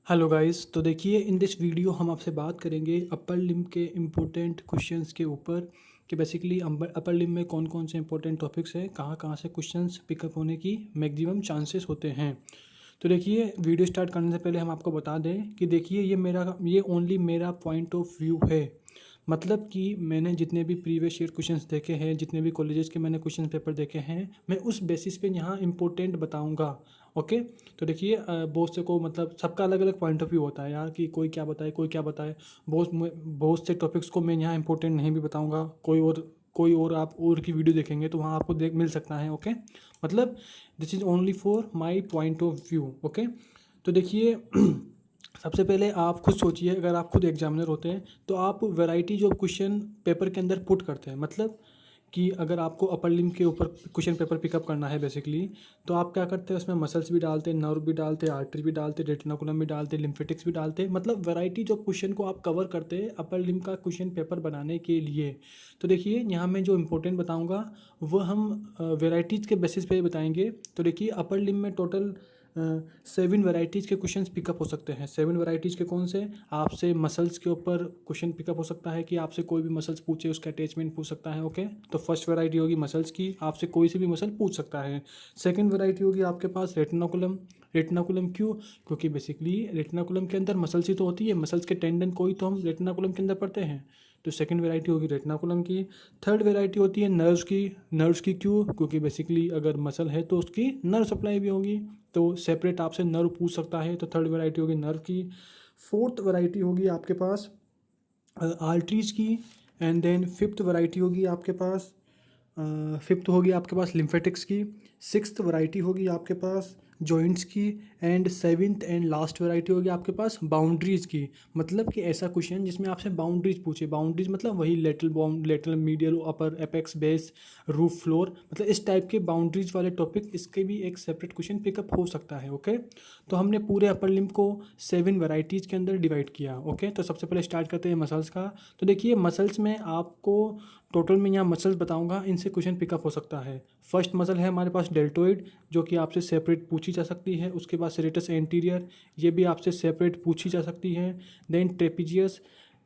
Hello guys. तो देखिए, in this video हम आपसे बात करेंगे अपर लिम्ब के इम्पोर्टेंट क्वेश्चंस के ऊपर कि बेसिकली अपर लिम्ब में कौन कौन से इंपॉर्टेंट टॉपिक्स हैं, कहाँ कहाँ से क्वेश्चंस पिकअप होने की मैक्सिमम चांसेस होते हैं। तो देखिए, वीडियो स्टार्ट करने से पहले हम आपको बता दें कि देखिए, ये ओनली मेरा पॉइंट ऑफ व्यू है। मतलब कि मैंने जितने भी प्रीवियस ईयर क्वेश्चंस देखे हैं, जितने भी कॉलेजेस के मैंने क्वेश्चन पेपर देखे हैं, मैं उस बेसिस पे यहाँ इंपॉर्टेंट बताऊँगा। ओके। तो देखिए, बहुत से को मतलब सबका अलग अलग पॉइंट ऑफ व्यू होता है यार, कि कोई क्या बताए कोई क्या बताए। बहुत से टॉपिक्स को मैं यहाँ इंपॉर्टेंट नहीं भी बताऊँगा। कोई और आप और की वीडियो देखेंगे तो वहाँ आपको देख मिल सकता है। ओके। मतलब this is only for my point of view. Okay. तो देखिए, सबसे पहले आप खुद सोचिए, अगर आप खुद एग्जामिनर होते हैं तो आप वैरायटी जो क्वेश्चन पेपर के अंदर पुट करते हैं, मतलब कि अगर आपको अपर लिम्ब के ऊपर क्वेश्चन पेपर पिकअप करना है बेसिकली, तो आप क्या करते हैं, उसमें मसल्स भी डालते हैं, नर्व भी डालते हैं, आर्टरी भी डालते हैं, रेटिनाकुलम भी डालते हैं, लिम्फेटिक्स भी डालते हैं। मतलब वैरायटी जो क्वेश्चन को आप कवर करते हैं अपर लिम्ब का क्वेश्चन पेपर बनाने के लिए। तो देखिए, यहाँ मैं जो इंपॉर्टेंट बताऊँगा वो हम वेराइटीज़ के बेसिस पे बताएंगे। तो देखिए, अपर लिम्ब में टोटल 7 वैरायटीज़ के क्वेश्चंस पिकअप हो सकते हैं। 7 वैरायटीज़ के कौन से? आपसे मसल्स के ऊपर क्वेश्चन पिकअप हो सकता है कि आपसे कोई भी मसल्स पूछे, उसका अटैचमेंट पूछ सकता है। ओके। तो फर्स्ट वैरायटी होगी मसल्स की, आपसे कोई सी भी मसल पूछ सकता है। सेकंड वैरायटी होगी आपके पास रेटिनाकुलम। रेटिनाकुलम क्यों? क्योंकि बेसिकली रेटिनाकुलम के अंदर मसल्स ही तो होती है, मसल्स के टेंडन को ही तो हम रेटिनाकुलम के अंदर पढ़ते हैं। तो सेकंड वैरायटी होगी रेटिनाकुलम की। थर्ड वैरायटी होती है नर्व्स की। नर्व्स की क्यों? क्योंकि बेसिकली अगर मसल है तो उसकी नर्व सप्लाई भी होगी, तो सेपरेट आपसे नर्व पूछ सकता है। तो थर्ड वैरायटी होगी नर्व की। फोर्थ वैरायटी होगी आपके पास आर्टरीज की। एंड देन फिफ्थ वैरायटी होगी आपके पास फिफ्थ होगी आपके पास लिम्फेटिक्स की। सिक्स्थ वैरायटी होगी आपके पास जॉइंट्स की। And seventh and last variety होगी आपके पास बाउंड्रीज़ की। मतलब कि ऐसा क्वेश्चन जिसमें आपसे बाउंड्रीज पूछे। बाउंड्रीज मतलब वही लेटरल मीडियल अपर एपेक्स बेस रूफ फ्लोर, मतलब इस टाइप के बाउंड्रीज वाले टॉपिक, इसके भी एक सेपरेट क्वेश्चन पिकअप हो सकता है। ओके। तो हमने पूरे अपर लिम्ब को 7 वैरायटीज़ के अंदर डिवाइड किया। ओके। तो सबसे पहले स्टार्ट करते हैं मसल्स का। तो देखिए, मसल्स में आपको टोटल में यहाँ मसल्स बताऊंगा, इनसे क्वेश्चन पिकअप हो सकता है। फर्स्ट मसल है हमारे पास डेल्टोइड, जो कि आपसे सेपरेट पूछी जा सकती है। उसके बाद सेरेटस एंटीरियर, ये भी आपसे सेपरेट पूछी जा सकती है। देन ट्रेपीजियस,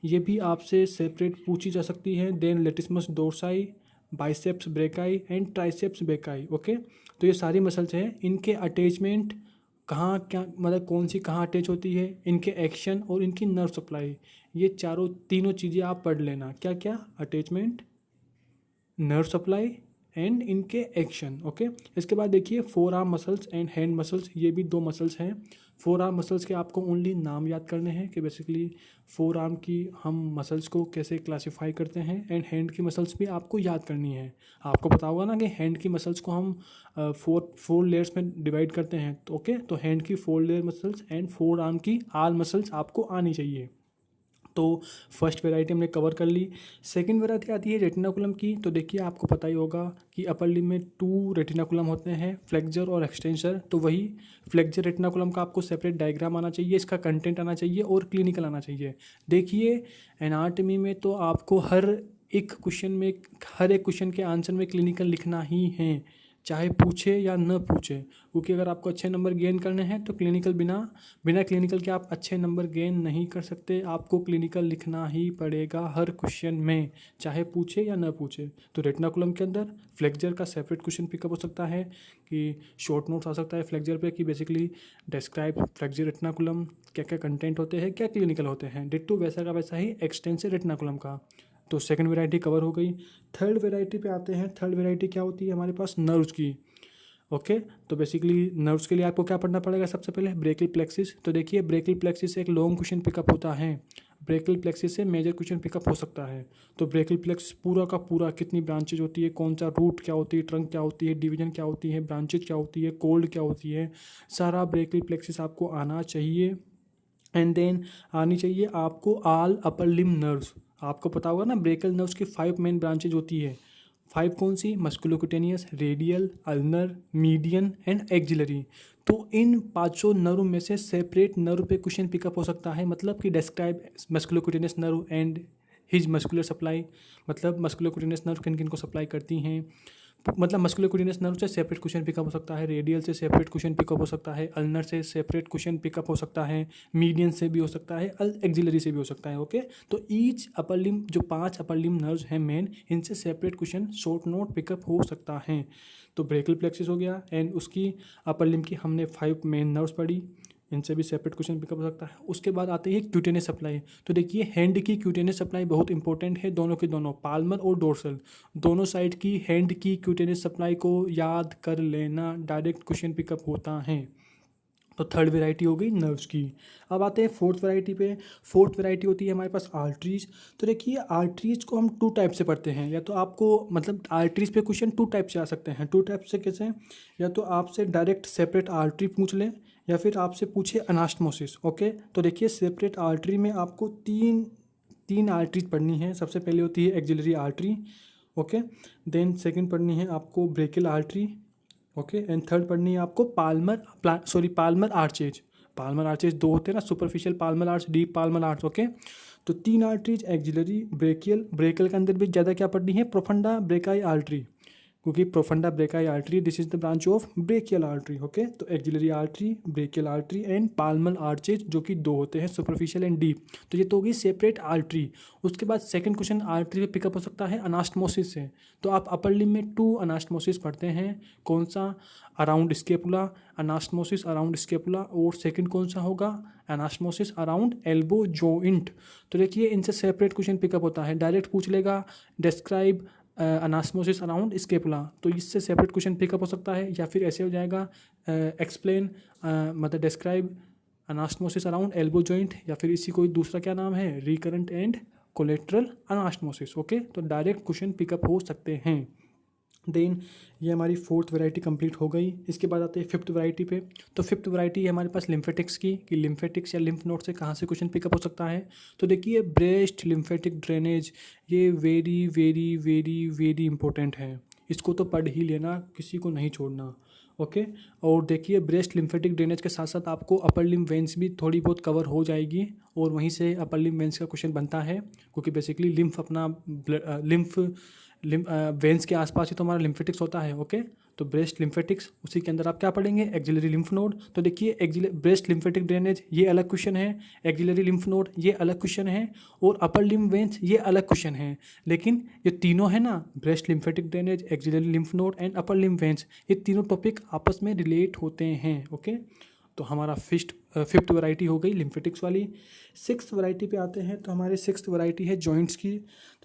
ये भी आपसे सेपरेट पूछी जा सकती है। Then latissimus dorsi, biceps brachii and triceps brachii. Okay. तो ये सारी मसल्स हैं, इनके अटैचमेंट कहाँ क्या, मतलब कौन सी कहाँ अटैच होती है, इनके एक्शन और इनकी नर्व सप्लाई, ये तीनों चीज़ें आप पढ़ लेना। क्या क्या? अटैचमेंट, नर्व सप्लाई एंड इनके एक्शन। ओके। इसके बाद देखिए four arm muscles and hand muscles, ये भी दो मसल्स हैं। फोर आर्म मसल्स के आपको ओनली नाम याद करने हैं कि बेसिकली फोर आर्म की हम मसल्स को कैसे क्लासिफाई करते हैं। एंड हैंड की मसल्स भी आपको याद करनी है। आपको पता होगा ना कि हैंड की मसल्स को हम फोर लेयर्स में डिवाइड करते हैं। तो ओके, तो हैंड की 4 layer muscles and four arm की आल मसल्स आपको आनी चाहिए। तो फर्स्ट वैरायटी हमने कवर कर ली। सेकंड वैरायटी आती है रेटिनाकुलम की। तो देखिए, आपको पता ही होगा कि अपर लिम्ब में 2 रेटिनाकुलम होते हैं, फ्लेक्सर और एक्सटेंसर। तो वही फ्लेक्सर रेटिनाकुलम का आपको सेपरेट डायग्राम आना चाहिए, इसका कंटेंट आना चाहिए और क्लिनिकल आना चाहिए। देखिए, एनाटमी में तो आपको हर एक क्वेश्चन के आंसर में क्लिनिकल लिखना ही है, चाहे पूछे या न पूछे। क्योंकि अगर आपको अच्छे नंबर गेन करने हैं तो क्लिनिकल बिना बिना क्लिनिकल के आप अच्छे नंबर गेन नहीं कर सकते। आपको क्लिनिकल लिखना ही पड़ेगा हर क्वेश्चन में, चाहे पूछे या न पूछे। तो रेटिनाकुलम के अंदर फ्लेक्सर का सेपरेट क्वेश्चन पिकअप हो सकता है, कि शॉर्ट नोट्स आ सकता है फ्लेक्सर पे, कि बेसिकली डिस्क्राइब फ्लेक्सर रेटिनाकुलम, क्या क्या कंटेंट होते हैं, क्या क्लिनिकल होते हैं। डिट्टो वैसा का वैसा ही एक्सटेंसिव रेटिनाकुलम का। तो सेकंड वैरायटी कवर हो गई। थर्ड वैरायटी पे आते हैं। थर्ड वैरायटी क्या होती है हमारे पास? नर्व्स की। ओके। तो बेसिकली नर्व्स के लिए आपको क्या पढ़ना पड़ेगा? सबसे पहले ब्रेकियल प्लेक्सिस। तो देखिए, ब्रेकियल प्लेक्सिस से एक लॉन्ग क्वेश्चन पिकअप होता है, ब्रेकियल प्लेक्सिस से मेजर क्वेश्चन पिकअप हो सकता है। तो ब्रेकियल प्लेक्सिस पूरा का पूरा, कितनी ब्रांचेज होती है, कौन सा रूट क्या होती है, ट्रंक क्या होती है, डिवीजन क्या होती है, ब्रांचेज क्या होती है, कोल्ड क्या होती है, सारा ब्रेकियल प्लेक्सिस आपको आना चाहिए। एंड देन आनी चाहिए आपको आल अपर लिम्ब नर्व्स। आपको पता होगा ना, ब्रेकियल नर्व्स की 5 मेन ब्रांचेज होती है। 5 कौन सी? Musculocutaneous, radial, ulnar, median and axillary. तो इन पांचों नर्व में से सेपरेट नर्व पे क्वेश्चन पिकअप हो सकता है। मतलब कि describe musculocutaneous nerve and his muscular supply, मतलब मस्कुलोक्यूटेनियस नर्व किन किन को सप्लाई करती हैं। मतलब मस्कुलोक्यूटेनियस नर्व से सेपरेट क्वेश्चन पिकअप हो सकता है, रेडियल से सेपरेट क्वेश्चन पिकअप हो सकता है, अल्नर से सेपरेट क्वेश्चन पिकअप हो सकता है, मीडियन से भी हो सकता है, एक्सिलरी से भी हो सकता है। ओके, तो ईच अपर लिम्ब, जो 5 अपर लिम्ब नर्व्स हैं मेन, इनसे separate question short note pickup हो सकता है। तो ब्रेकियल प्लेक्सिस हो गया, एंड उसकी अपर लिम्ब की हमने 5 मेन नर्व्स पढ़ी, इनसे भी सेपरेट क्वेश्चन पिकअप हो सकता है। उसके बाद आते हैं क्यूटेनियस सप्लाई। तो देखिए हैंड की क्यूटेनियस सप्लाई बहुत इंपॉर्टेंट है, दोनों के दोनों, पाल्मर और डोर्सल, दोनों साइड की हैंड की क्यूटेनियस सप्लाई को याद कर लेना, डायरेक्ट क्वेश्चन पिकअप होता है। तो थर्ड वैरायटी हो गई नर्व्स की। अब आते हैं फोर्थ वैरायटी पे। फोर्थ वैरायटी होती है हमारे पास आर्टरीज। तो देखिए आर्टरीज को हम 2 टाइप से पढ़ते हैं, या तो आपको मतलब आर्टरीज पे क्वेश्चन 2 टाइप से आ सकते हैं। 2 टाइप से कैसे? या तो आपसे डायरेक्ट सेपरेट आर्टरी पूछ लें, या फिर आपसे पूछे अनास्टमोसिस। ओके, तो देखिए सेपरेट आर्टरी में आपको तीन आर्टरीज पढ़नी है। सबसे पहले होती है axillary artery, okay, then second पढ़नी है आपको brachial artery, okay, and third पढ़नी है आपको पाल्मर आर्चेज। पाल्मर आर्चेज 2 होते हैं ना, superficial Palmer arch, deep Palmer arch. Okay, तो 3 आर्टरीज एक्सिलरी, ब्रेकियल के अंदर भी ज़्यादा क्या पढ़नी है? प्रोफंडा ब्रेकाई आर्टरी, क्योंकि profunda brachii artery this is the branch of brachial artery. Okay, तो axillary artery, brachial artery and palmar arches, जो कि 2 होते हैं, सुपरफिशियल एंड डीप। तो ये तो होगी सेपरेट आर्टरी। उसके बाद सेकंड क्वेश्चन आर्टरी पे पिकअप हो सकता है अनास्टमोसिस से। तो आप अपर लिम्ब में 2 अनास्टमोसिस पढ़ते हैं, कौन सा? अराउंड स्केपुला, अनास्टमोसिस अराउंड स्केपुला, और सेकंड कौन सा होगा? अनास्टमोसिस अराउंड एल्बो जॉइंट। तो देखिए इनसे सेपरेट क्वेश्चन पिकअप होता है, डायरेक्ट पूछ लेगा डिस्क्राइब अनास्मोसिस अराउंड स्केपुला, तो इससे सेपरेट क्वेश्चन पिकअप हो सकता है। या फिर ऐसे हो जाएगा एक्सप्लेन मतलब describe anastomosis around elbow joint, या फिर इसी कोई दूसरा क्या नाम है? Recurrent and collateral anastomosis. Okay, तो डायरेक्ट क्वेश्चन पिकअप हो सकते हैं। देन ये हमारी फोर्थ वैरायटी कंप्लीट हो गई। इसके बाद आते हैं फिफ्थ वैरायटी पे। तो फिफ्थ वैरायटी है हमारे पास लिम्फेटिक्स की, कि लिम्फेटिक्स या लिम्फ नोड से कहाँ से क्वेश्चन पिकअप हो सकता है। तो देखिए ब्रेस्ट लिम्फेटिक ड्रेनेज, ये very very very very important है, इसको तो पढ़ ही लेना, किसी को नहीं छोड़ना। ओके, और देखिए ब्रेस्ट लिम्फेटिक ड्रेनेज के साथ साथ आपको अपर लिम्फ वेंस भी थोड़ी बहुत कवर हो जाएगी, और वहीं से अपर लिम्फ वेंस का क्वेश्चन बनता है, क्योंकि बेसिकली लिम्फ अपना वेंस के आसपास ही तो हमारा लिम्फेटिक्स होता है। ओके, तो ब्रेस्ट लिम्फेटिक्स, उसी के अंदर आप क्या पढ़ेंगे? Axillary lymph node. तो देखिए ब्रेस्ट लिम्फेटिक ड्रेनेज ये अलग क्वेश्चन है, एक्सिलरी लिम्फ नोड ये अलग क्वेश्चन है, और अपर लिम्फ वेंस ये अलग क्वेश्चन है। लेकिन ये तीनों है ना, breast lymphatic drainage, axillary lymph node and upper lymph veins, ये तीनों टॉपिक आपस में रिलेट होते हैं। ओके, तो हमारा फिफ्थ वैरायटी हो गई लिम्फेटिक्स वाली। सिक्स्थ वैरायटी पे आते हैं। तो हमारे सिक्स्थ वैरायटी है जॉइंट्स की।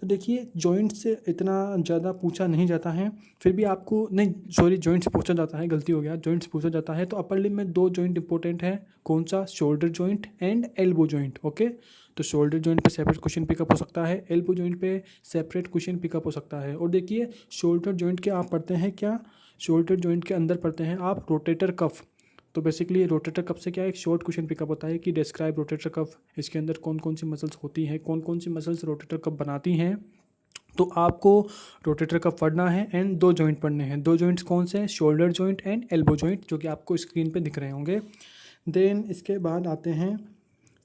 तो देखिए जॉइंट्स से इतना ज़्यादा पूछा नहीं जाता है, फिर भी आपको नहीं, सॉरी, जॉइंट्स पूछा जाता है, गलती हो गया, जॉइंट्स पूछा जाता है। तो अपर लिम्ब में 2 जॉइंट इंपॉर्टेंट है, कौन सा? Shoulder joint and elbow joint. Okay, तो शोल्डर जॉइंट पे सेपरेट क्वेश्चन पिकअप हो सकता है, एल्बो जॉइंट पे सेपरेट क्वेश्चन पिकअप हो सकता है। और देखिए शोल्डर जॉइंट के आप पढ़ते हैं क्या? शोल्डर जॉइंट के अंदर पढ़ते हैं आप रोटेटर कफ। तो बेसिकली रोटेटर कफ से क्या एक शॉर्ट क्वेश्चन पिकअप होता है कि डिस्क्राइब रोटेटर कफ, इसके अंदर कौन कौन सी मसल्स होती हैं, कौन कौन सी मसल्स रोटेटर कफ बनाती हैं। तो आपको रोटेटर कफ पढ़ना है, एंड 2 जॉइंट पढ़ने हैं। 2 जॉइंट्स कौन से हैं? Shoulder joint and elbow joint, जो कि आपको स्क्रीन पे दिख रहे होंगे। देन इसके बाद आते हैं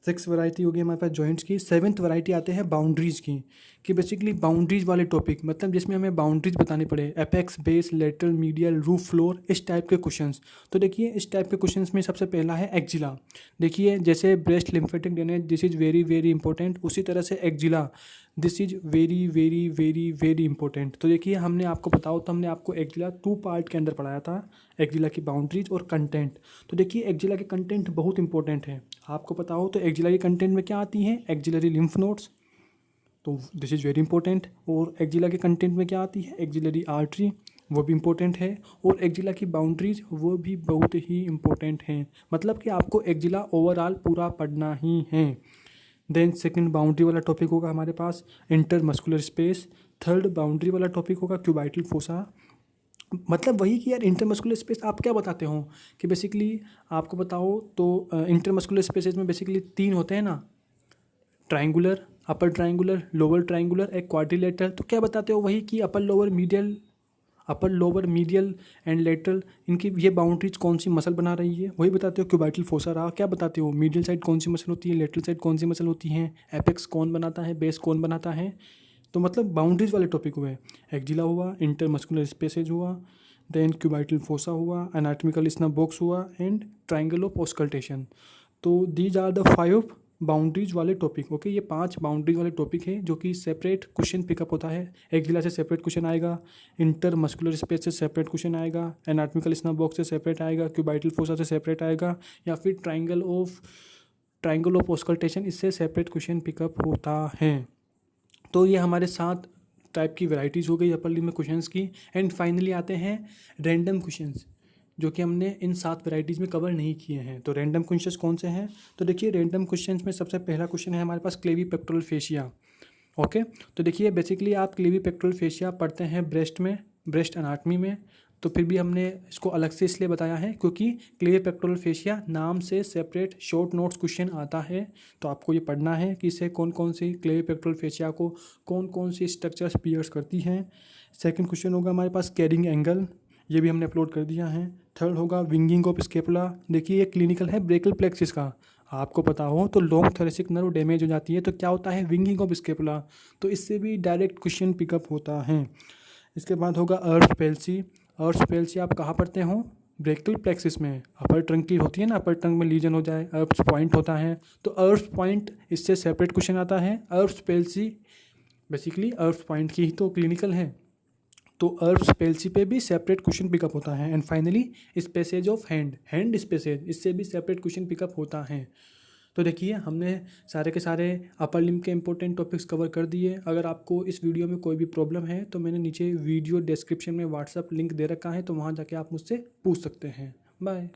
6 वैरायटी होगी हमारे पास जॉइंट्स की। 7th वैरायटी आते हैं बाउंड्रीज़ की, कि बेसिकली बाउंड्रीज वाले टॉपिक, मतलब जिसमें हमें बाउंड्रीज बतानी पड़े, apex, base, lateral, medial, roof, floor, इस टाइप के क्वेश्चंस। तो देखिए इस टाइप के क्वेश्चंस में सबसे पहला है एक्जिला। देखिए जैसे breast lymphatic drainage this is very very important, उसी तरह से axilla this is very very very very important. तो देखिए हमने आपको बताओ तो हमने आपको एक्जिला 2 पार्ट के अंदर पढ़ाया था, एक्जिला की बाउंड्रीज और कंटेंट। तो देखिए एक्जिला के कंटेंट बहुत इंपॉर्टेंट है, आपको पता हो तो एक्जिला के कंटेंट में क्या आती हैं? एक्जिलरी लिम्फ नोड्स, तो दिस इज़ वेरी इंपॉर्टेंट। और एक्जिला के कंटेंट में क्या आती है? एक्जिलरी आर्टरी, वो भी इंपॉर्टेंट है। और एक्जिला की बाउंड्रीज वो भी बहुत ही इंपॉर्टेंट हैं, मतलब कि आपको एक्जिला ओवरऑल पूरा पढ़ना ही है। देन सेकंड बाउंड्री वाला टॉपिक होगा हमारे पास इंटरमस्कुलर स्पेस। थर्ड बाउंड्री वाला टॉपिक होगा क्यूबाइटल फोसा। मतलब वही कि यार इंटरमस्कुलर स्पेस आप क्या बताते हो कि बेसिकली आपको बताओ तो इंटरमस्कुलर स्पेसेस में बेसिकली 3 होते हैं ना, triangular, upper triangular, lower triangular, एक क्वाड्रिलेटरल। तो क्या बताते हो? वही कि upper lower medial and lateral, इनकी ये बाउंड्रीज कौन सी मसल बना रही है, वही बताते हो। क्यूबाइटल फोसा रहा, क्या बताते हो? मीडियल साइड कौन सी मसल होती है, लेटरल साइड कौन सी मसल होती हैं, एपेक्स कौन बनाता है, बेस कौन बनाता है। तो मतलब बाउंड्रीज वाले टॉपिक हुए, एक्जिला हुआ, इंटरमस्कुलर स्पेसेज हुआ, देन क्यूबाइटल फोसा हुआ, एनाटॉमिकल स्नब बॉक्स हुआ एंड ट्रायंगल ऑफ ऑस्कल्टेशन। तो दीज आर द 5 बाउंड्रीज वाले टॉपिक। ओके, ये 5 बाउंड्रीज वाले टॉपिक हैं जो कि सेपरेट क्वेश्चन पिकअप होता है। एक्जिला से सेपरेट क्वेश्चन आएगा, इंटर मस्कुलर स्पेस से सेपरेट क्वेश्चन आएगा, एनाटॉमिकल स्नब बॉक्स से सेपरेट आएगा, क्यूबाइटल फोसा से सेपरेट आएगा, या फिर ट्रायंगल ऑफ ऑस्कल्टेशन, इससे सेपरेट क्वेश्चन पिकअप होता है। तो ये हमारे 7 टाइप की वैरायटीज़ हो गई अपर लिम में क्वेश्चंस की। एंड फाइनली आते हैं रैंडम क्वेश्चंस, जो कि हमने इन 7 वैरायटीज़ में कवर नहीं किए हैं। तो रैंडम क्वेश्चंस कौन से हैं? तो देखिए, रैंडम क्वेश्चंस में सबसे पहला क्वेश्चन है हमारे पास क्लेवी पेक्टोरल फेशिया। ओके, तो देखिए बेसिकली आप क्लेवी पेक्टोरल फेशिया पढ़ते हैं ब्रेस्ट में, ब्रेस्ट अनाटमी में। तो फिर भी हमने इसको अलग से इसलिए बताया है क्योंकि क्लेवी पेक्टोरल फेशिया नाम से सेपरेट शॉर्ट नोट्स क्वेश्चन आता है। तो आपको ये पढ़ना है कि इसे कौन कौन सी क्लेवी पेक्टोरल फेशिया को कौन कौन सी स्ट्रक्चर्स पियर्स करती हैं। सेकंड क्वेश्चन होगा हमारे पास कैरिंग एंगल, ये भी हमने अपलोड कर दिया है। थर्ड होगा विंगिंग ऑफ स्केपुला, देखिए ये क्लिनिकल है ब्रेकल प्लेक्सिस का। आपको पता हो तो लॉन्ग थोरेसिक नर्व डैमेज हो जाती है तो क्या होता है, विंगिंग ऑफ स्केपुला, तो इससे भी डायरेक्ट क्वेश्चन पिकअप होता है। इसके बाद होगा अर्श पेल्सी। अर्श पेल्सी आप कहाँ पढ़ते हो? ब्रेकल प्लेक्सिस में, अपर ट्रंक की होती है ना, अपर ट्रंक में लीजन हो जाए, अर्श पॉइंट होता है, तो अर्श पॉइंट इससे सेपरेट क्वेश्चन आता है। अर्श पेल्सी बेसिकली अर्श पॉइंट की ही तो क्लिनिकल है, तो अर्ब्स पेल्सी पे भी सेपरेट क्वेश्चन पिकअप होता है। And finally spaces of hand spaces, इससे भी सेपरेट क्वेश्चन पिकअप होता है। तो देखिए हमने सारे के सारे अपर लिम्ब के इंपॉर्टेंट टॉपिक्स कवर कर दिए। अगर आपको इस वीडियो में कोई भी प्रॉब्लम है तो मैंने नीचे वीडियो डिस्क्रिप्शन में व्हाट्सअप लिंक दे रखा है, तो वहाँ जाके आप मुझसे पूछ सकते हैं। बाय।